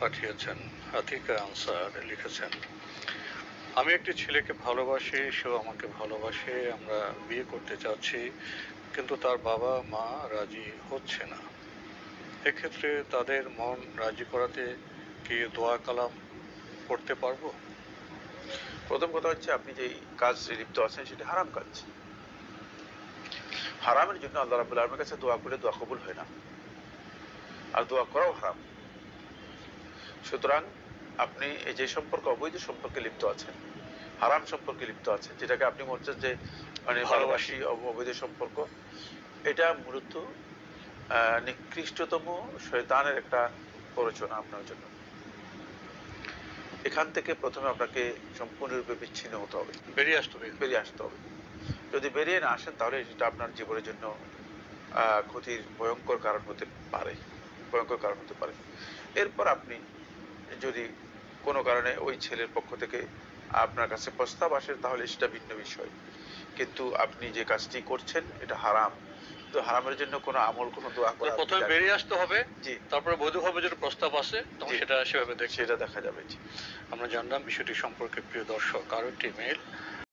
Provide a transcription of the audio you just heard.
পাঠিয়েছেন। আতিকা আনসার লিখেছেন, আমি একটি ছেলেকে ভালোবাসি, সেও আমাকে ভালোবাসে। আমরা বিয়ে করতে চাচ্ছি, কিন্তু তার বাবা মা রাজি হচ্ছে না। এক্ষেত্রে তাদের মন রাজি করাতে কি দোয়া কালাম পড়তে পারবো? প্রথম কথা হচ্ছে, আপনি যেই কাজে লিপ্ত আছেন সেটা হারাম কাজ। হারামের জন্য আল্লাহ রাব্বুল আলামিনের কাছে দোয়া করলে দোয়া কবুল হয় না, আর দোয়া করাও হারাম। সুতরাং আপনি এই যে সম্পর্ক, অবৈধ সম্পর্কে লিপ্ত আছেন, হারাম সম্পর্কে লিপ্ত আছেন, যেটাকে আপনি বলছেন যে মানে ভালোবাসি, অবৈধ সম্পর্ক, এটা মূলত নিকৃষ্টতম শয়তানের একটা প্ররোচনা আপনার জন্য। এখান থেকে প্রথমে আপনাকে সম্পূর্ণরূপে বিচ্ছিন্ন হতে হবে, বেরিয়ে আসতে হবে। যদি বেরিয়ে না আসেন, তাহলে সেটা আপনার জীবনের জন্য ক্ষতির ভয়ঙ্কর কারণ হতে পারে। এরপর আপনি যদি কোনো কারণে ওই ছেলের পক্ষ থেকে আপনার কাছে প্রস্তাব আসে, তাহলে সেটা ভিন্ন বিষয়। কিন্তু আপনি যে কাজটি করছেন এটা হারাম। তো হারামের জন্য কোনো আমল, কোনো দোয়া করা, প্রথমে বেরিয়ে আসতে হবে, জি, তারপরে বৈধভাবে যদি প্রস্তাব আসে তখন সেটা সেভাবে সেটা দেখা যাবে। জি, আমরা জানলাম বিষয়টি সম্পর্কে। প্রিয় দর্শক, আরো একটি মেইল।